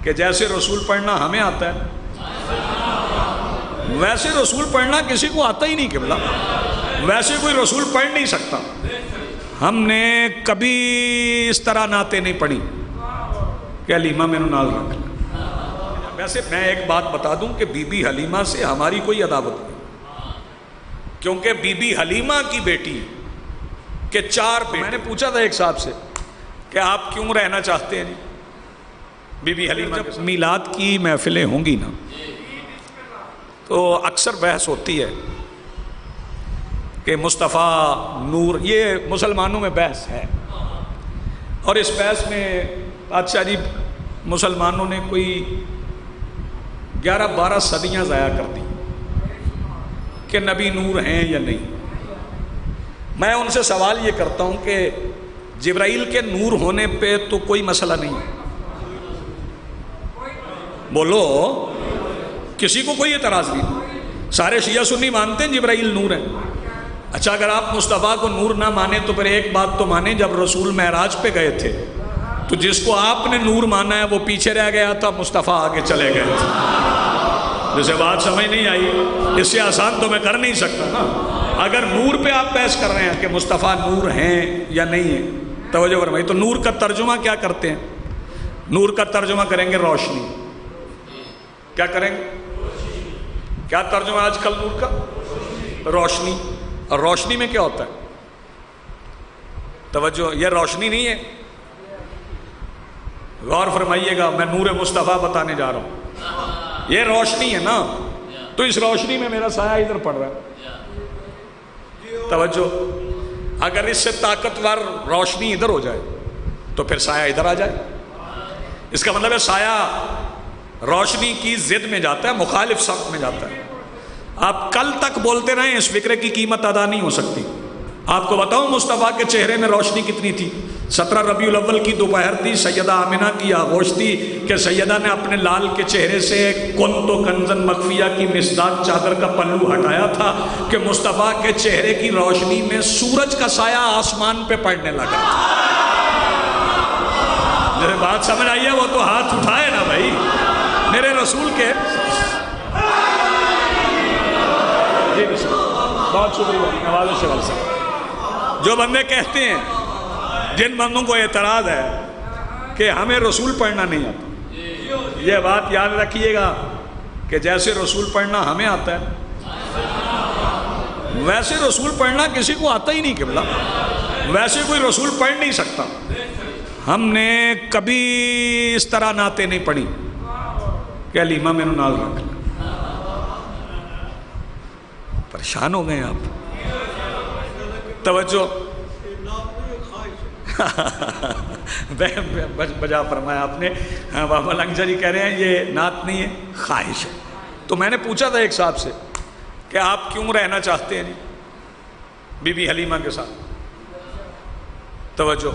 کہ جیسے رسول پڑھنا ہمیں آتا ہے ویسے رسول پڑھنا کسی کو آتا ہی نہیں قبلہ، ویسے کوئی رسول پڑھ نہیں سکتا۔ ہم نے کبھی اس طرح نعتیں نہیں پڑھی کہ حلیمہ میں نال رکھ لیں۔ ویسے میں ایک بات بتا دوں کہ بی بی حلیمہ سے ہماری کوئی عداوت نہیں، کیونکہ بی بی حلیمہ کی بیٹی کے 4 بیٹے۔ میں نے پوچھا تھا ایک صاحب سے کہ آپ کیوں رہنا چاہتے ہیں بی بی حلیمہ کے ساتھ؟ میلاد کی محفلیں ہوں گی نا تو اکثر بحث ہوتی ہے کہ مصطفیٰ نور، یہ مسلمانوں میں بحث ہے، اور اس بحث میں بادشاہ جی مسلمانوں نے کوئی 11-12 صدیاں ضائع کر دی کہ نبی نور ہیں یا نہیں۔ میں ان سے سوال یہ کرتا ہوں کہ جبرائیل کے نور ہونے پہ تو کوئی مسئلہ نہیں ہے، بولو کسی کو کوئی اعتراض نہیں، سارے شیعہ سنی مانتے ہیں جبرائیل نور ہیں۔ اچھا اگر آپ مصطفیٰ کو نور نہ مانیں تو پھر ایک بات تو مانیں، جب رسول معراج پہ گئے تھے تو جس کو آپ نے نور مانا ہے وہ پیچھے رہ گیا تھا، مصطفیٰ آگے چلے گئے تھے۔ جسے بات سمجھ نہیں آئی، اس سے آسان تو میں کر نہیں سکتا نا۔ اگر نور پہ آپ بحث کر رہے ہیں کہ مصطفیٰ نور ہیں یا نہیں ہیں، توجہ فرمائیے، تو نور کا ترجمہ کیا کرتے ہیں؟ نور کا ترجمہ کریں گے روشنی۔ کیا کریں گے؟ کیا ترجمہ آج کل نور کا؟ روشنی۔ اور روشنی میں کیا ہوتا ہے؟ توجہ، یہ روشنی نہیں ہے، غور فرمائیے گا، میں نور مصطفیٰ بتانے جا رہا ہوں، یہ روشنی ہے نا، تو اس روشنی میں میرا سایہ ادھر پڑ رہا ہے۔ توجہ، اگر اس سے طاقتور روشنی ادھر ہو جائے تو پھر سایہ ادھر آ جائے، اس کا مطلب ہے سایہ روشنی کی ضد میں جاتا ہے، مخالف سمت میں جاتا ہے۔ آپ کل تک بولتے رہیں، اس فکرے کی قیمت ادا نہیں ہو سکتی۔ آپ کو بتاؤں مصطفیٰ کے چہرے میں روشنی کتنی تھی؟ 17 ربیع الاول کی دوپہر تھی، سیدہ آمنہ کی آغوش تھی کہ سیدہ نے اپنے لال کے چہرے سے کنت کنزن مخفیہ کی مصداق چادر کا پلو ہٹایا تھا کہ مصطفیٰ کے چہرے کی روشنی میں سورج کا سایہ آسمان پہ پڑنے لگا۔ جیسے بات سمجھ آئی ہے وہ تو ہاتھ اٹھائے نا بھائی، میرے رسول کے۔ جی بہت شکریہ نواز شغل صاحب۔ جو بندے کہتے ہیں، جن بندوں کو اعتراض ہے کہ ہمیں رسول پڑھنا نہیں آتا، یہ بات یاد رکھیے گا کہ جیسے رسول پڑھنا ہمیں آتا ہے ویسے رسول پڑھنا کسی کو آتا ہی نہیں قبلہ، ویسے کوئی رسول پڑھ نہیں سکتا۔ ہم نے کبھی اس طرح نعتیں نہیں پڑھی کہ حلیمہ میں نال رکھ لیں۔ پریشان ہو گئے آپ؟ توجہ، بجا فرمایا آپ نے۔ بابا لنگجا جی کہہ رہے ہیں یہ نعت نہیں ہے، خواہش ہے۔ تو میں نے پوچھا تھا ایک صاحب سے کہ آپ کیوں رہنا چاہتے ہیں بی بی حلیمہ کے ساتھ؟ توجہ،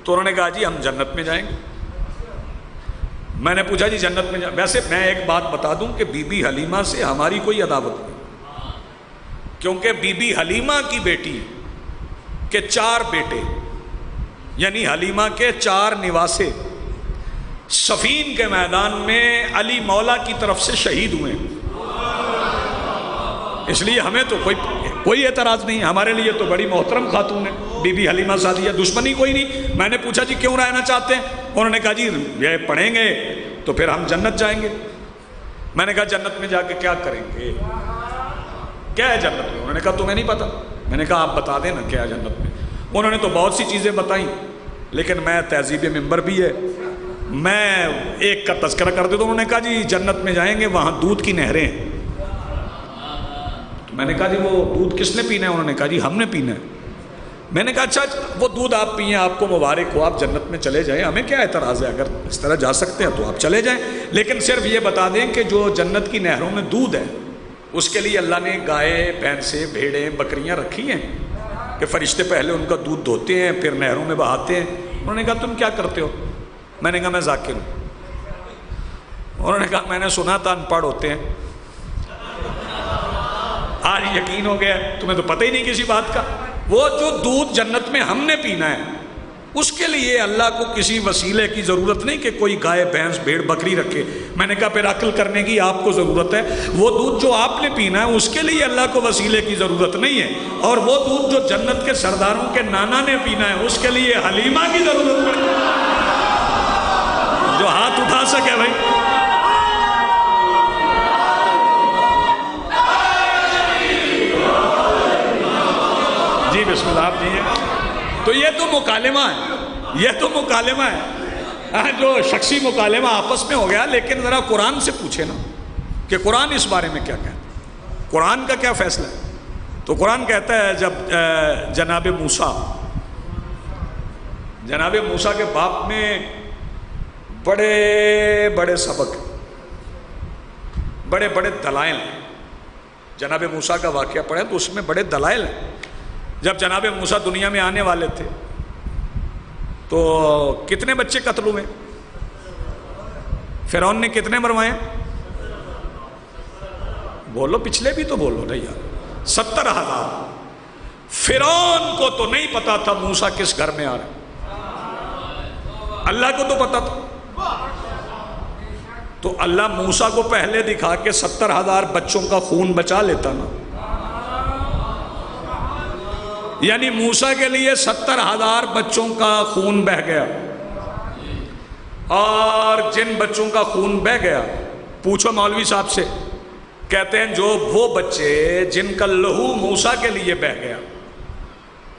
تو انہوں نے کہا جی ہم جنت میں جائیں گے۔ میں نے پوچھا جی جنت میں جائیں؟ ویسے میں ایک بات بتا دوں کہ بی بی حلیمہ سے ہماری کوئی عداوت نہیں، کیونکہ بی بی حلیمہ کی بیٹی کے 4 بیٹے، یعنی حلیمہ کے 4 نواسے صفین کے میدان میں علی مولا کی طرف سے شہید ہوئے، اس لیے ہمیں تو کوئی اعتراض نہیں، ہمارے لیے تو بڑی محترم خاتون ہے بی بی حلیمہ سعدیہ، دشمنی کوئی نہیں۔ میں نے پوچھا جی کیوں رہنا چاہتے ہیں؟ انہوں نے کہا جی یہ پڑھیں گے تو پھر ہم جنت جائیں گے۔ میں نے کہا جنت میں جا کے کیا کریں گے؟ کیا ہے جنت میں؟ انہوں نے کہا تمہیں نہیں پتا؟ میں نے کہا آپ بتا دیں نا کیا ہے جنت میں۔ انہوں نے تو بہت سی چیزیں بتائیں، لیکن میں تہذیب ممبر بھی ہے، میں ایک کا تذکرہ کر دیتا ہوں۔ انہوں نے کہا جی جنت میں جائیں گے وہاں دودھ کی نہریں ہیں۔ تو میں نے کہا جی وہ دودھ کس نے پینا ہے؟ انہوں نے کہا جی ہم نے پینا ہے۔ میں نے کہا اچھا وہ دودھ آپ پئیں، آپ کو مبارک ہو، آپ جنت میں چلے جائیں، ہمیں کیا اعتراض ہے؟ اگر اس طرح جا سکتے ہیں تو آپ چلے جائیں، لیکن صرف یہ بتا دیں کہ جو جنت کی نہروں میں دودھ ہے اس کے لیے اللہ نے گائے، بھینسیں، بھیڑیں، بکریاں رکھی ہیں کہ فرشتے پہلے ان کا دودھ دھوتے ہیں پھر نہروں میں بہاتے ہیں۔ انہوں نے کہا تم کیا کرتے ہو؟ میں نے کہا میں ذاکر ہوں۔ انہوں نے کہا میں نے سنا تھا ان پڑھ ہوتے ہیں، آج یقین ہو گیا، تمہیں تو پتہ ہی نہیں کسی بات کا۔ وہ جو دودھ جنت میں ہم نے پینا ہے اس کے لیے اللہ کو کسی وسیلے کی ضرورت نہیں کہ کوئی گائے بھینس بھیڑ بکری رکھے. میں نے کہا پھر عقل کرنے کی آپ کو ضرورت ہے. وہ دودھ جو آپ نے پینا ہے اس کے لیے اللہ کو وسیلے کی ضرورت نہیں ہے. اور وہ دودھ جو جنت کے سرداروں کے نانا نے پینا ہے اس کے لیے حلیمہ کی ضرورت پڑے. جو ہاتھ اٹھا سکے بھائی. جی بسم اللہ آپ جی. تو یہ تو مکالمہ ہے, یہ تو مکالمہ ہے جو شخصی مکالمہ آپس میں ہو گیا. لیکن ذرا قرآن سے پوچھے نا کہ قرآن اس بارے میں کیا کہتا ہے, قرآن کا کیا فیصلہ ہے. تو قرآن کہتا ہے جب جناب موسیٰ کے باپ میں بڑے بڑے سبق, بڑے بڑے دلائل ہیں. جناب موسیٰ کا واقعہ پڑھیں تو اس میں بڑے دلائل ہیں. جب جناب موسیٰ دنیا میں آنے والے تھے تو کتنے بچے قتل ہوئے؟ فرعون نے کتنے مروائے؟ بولو, پچھلے بھی تو بولو نا یار. 70,000. فرعون کو تو نہیں پتا تھا موسیٰ کس گھر میں آ رہے, اللہ کو تو پتا تھا. تو اللہ موسیٰ کو پہلے دکھا کے 70,000 بچوں کا خون بچا لیتا نا. یعنی موسیٰ کے لیے 70,000 بچوں کا خون بہہ گیا. اور جن بچوں کا خون بہہ گیا, پوچھو مولوی صاحب سے, کہتے ہیں جو وہ بچے جن کا لہو موسیٰ کے لیے بہہ گیا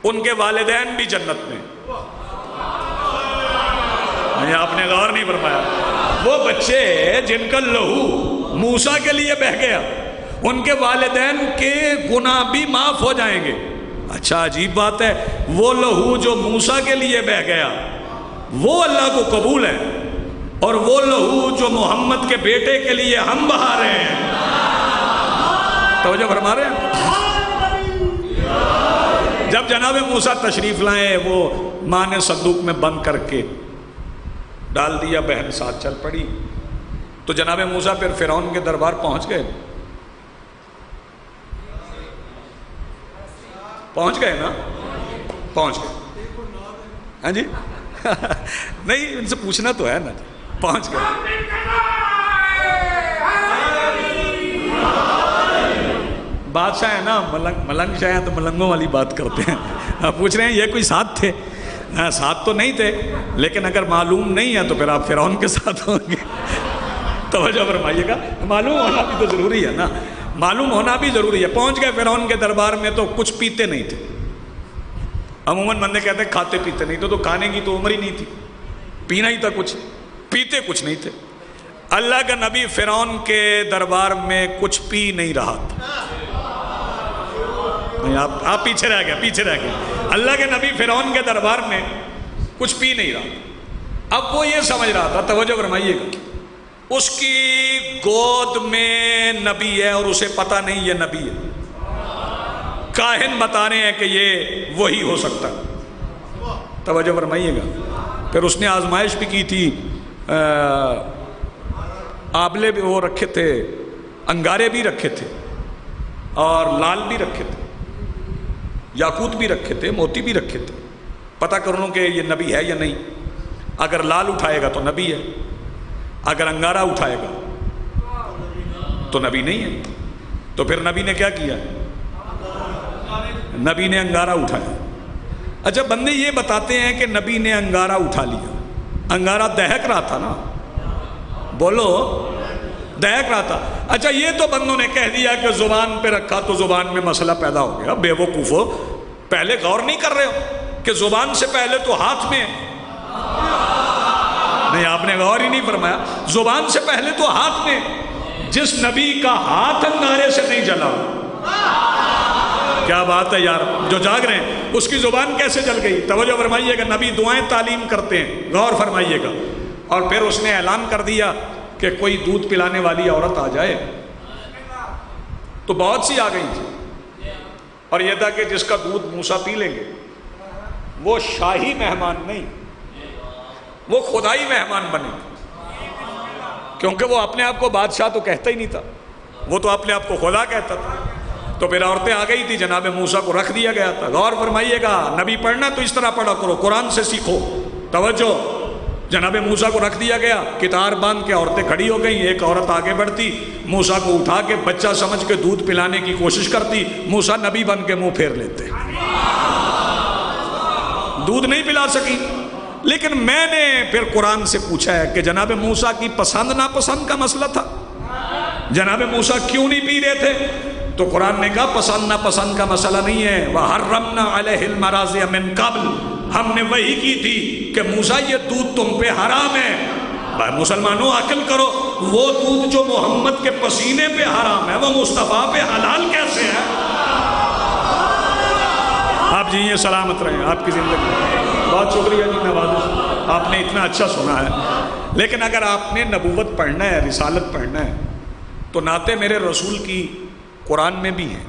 ان کے والدین بھی جنت میں. آپ نے غور نہیں فرمایا. وہ بچے جن کا لہو موسیٰ کے لیے بہہ گیا ان کے والدین کے گناہ بھی معاف ہو جائیں گے. اچھا عجیب بات ہے, وہ لہو جو موسیٰ کے لیے بہہ گیا وہ اللہ کو قبول ہے, اور وہ لہو جو محمد کے بیٹے کے لیے ہم بہا رہے ہیں. توجہ فرما رہے ہیں. جب جناب موسیٰ تشریف لائے, وہ ماں نے صندوق میں بند کر کے ڈال دیا, بہن ساتھ چل پڑی. تو جناب موسیٰ پھر فرعون کے دربار پہنچ گئے نا, پہنچ گئے. ہاں جی نہیں, ان سے پوچھنا تو ہے نا. پہنچ گئے. بادشاہ ہے نا, ملنگ شاہ ہیں تو ملنگوں والی بات کرتے ہیں. پوچھ رہے ہیں یہ کوئی ساتھ تھے؟ ساتھ تو نہیں تھے, لیکن اگر معلوم نہیں ہے تو پھر آپ فرعون کے ساتھ ہوں گے. توجہ فرمائیے گا, معلوم ہونا بھی تو ضروری ہے نا, معلوم ہونا بھی ضروری ہے. پہنچ گئے فرعون کے دربار میں تو کچھ پیتے نہیں تھے. عموماً بندے کہتے ہیں کھاتے پیتے نہیں تھے, تو کھانے کی تو عمر ہی نہیں تھی, پینا ہی تھا کچھ, پیتے کچھ نہیں تھے. اللہ کا نبی فرعون کے دربار میں کچھ پی نہیں رہا تھا. آپ پیچھے رہ گئے. اللہ کے نبی فرعون کے دربار میں کچھ پی نہیں رہا. اب وہ یہ سمجھ رہا تھا, توجہ فرمائیے گا, اس کی گود میں نبی ہے اور اسے پتہ نہیں یہ نبی ہے. کاہن بتا رہے ہیں کہ یہ وہی ہو سکتا ہے. توجہ فرمائیے گا. پھر اس نے آزمائش بھی کی تھی, آبلے بھی وہ رکھے تھے, انگارے بھی رکھے تھے, اور لال بھی رکھے تھے, یاقوت بھی رکھے تھے, موتی بھی رکھے تھے. پتہ کروں کہ یہ نبی ہے یا نہیں. اگر لال اٹھائے گا تو نبی ہے, اگر انگارہ اٹھائے گا تو نبی نہیں ہے. تو پھر نبی نے کیا کیا؟ نبی نے انگارہ اٹھایا. اچھا بندے یہ بتاتے ہیں کہ نبی نے انگارہ اٹھا لیا. انگارہ دہک رہا تھا نا, بولو دہک رہا تھا. اچھا یہ تو بندوں نے کہہ دیا کہ زبان پہ رکھا تو زبان میں مسئلہ پیدا ہو گیا. بے وقوفو, پہلے غور نہیں کر رہے ہو کہ زبان سے پہلے تو ہاتھ میں, نہیں آپ نے غور ہی نہیں فرمایا. زبان سے پہلے تو ہاتھ میں. جس نبی کا ہاتھ انگارے سے نہیں جلا, کیا بات ہے یار, جو جاگ رہے ہیں اس کی زبان کیسے جل گئی؟ توجہ فرمائیے گا. نبی دعائیں تعلیم کرتے ہیں, غور فرمائیے گا. اور پھر اس نے اعلان کر دیا کہ کوئی دودھ پلانے والی عورت آ جائے. تو بہت سی آ گئی تھی, اور یہ تھا کہ جس کا دودھ موسیٰ پی لیں گے وہ شاہی مہمان نہیں, وہ خدائی مہمان بنے. کیونکہ وہ اپنے آپ کو بادشاہ تو کہتا ہی نہیں تھا, وہ تو اپنے آپ کو خدا کہتا تھا. تو پھر عورتیں آ گئی تھی، جناب موسیٰ کو رکھ دیا گیا تھا۔ غور فرمائیے گا، نبی پڑھنا تو اس طرح پڑھا کرو، قرآن سے سیکھو، توجہ۔ جناب موسیٰ کو رکھ دیا گیا، کتار باندھ کے عورتیں کھڑی ہو گئیں، ایک عورت آگے بڑھتی، موسیٰ کو اٹھا کے بچہ سمجھ کے دودھ پلانے کی کوشش کرتی، موسیٰ نبی بن کے منہ پھیر لیتے، دودھ نہیں پلا سکی۔ لیکن میں نے پھر قرآن سے پوچھا ہے کہ جناب موسیٰ کی پسند ناپسند کا مسئلہ تھا، جناب موسیٰ کیوں نہیں پی رہے تھے؟ تو قرآن نے کہا پسند ناپسند کا مسئلہ نہیں ہے، وَحَرَّمْنَا عَلَيْهِ الْمَرَاضِعَ مِن قَبْلِ، ہم نے وحی کی تھی کہ موسیٰ یہ دودھ تم پہ حرام ہے۔ بھائی مسلمانوں عقل کرو، وہ دودھ جو محمد کے پسینے پہ حرام ہے وہ مصطفیٰ پہ حلال کیسے ہے؟ آپ جی یہ سلامت رہیں آپ کی زندگی۔ بہت شکریہ جی نوازش، آپ نے اتنا اچھا سنا ہے۔ لیکن اگر آپ نے نبوت پڑھنا ہے، رسالت پڑھنا ہے، تو نعتیں میرے رسول کی قرآن میں بھی ہیں،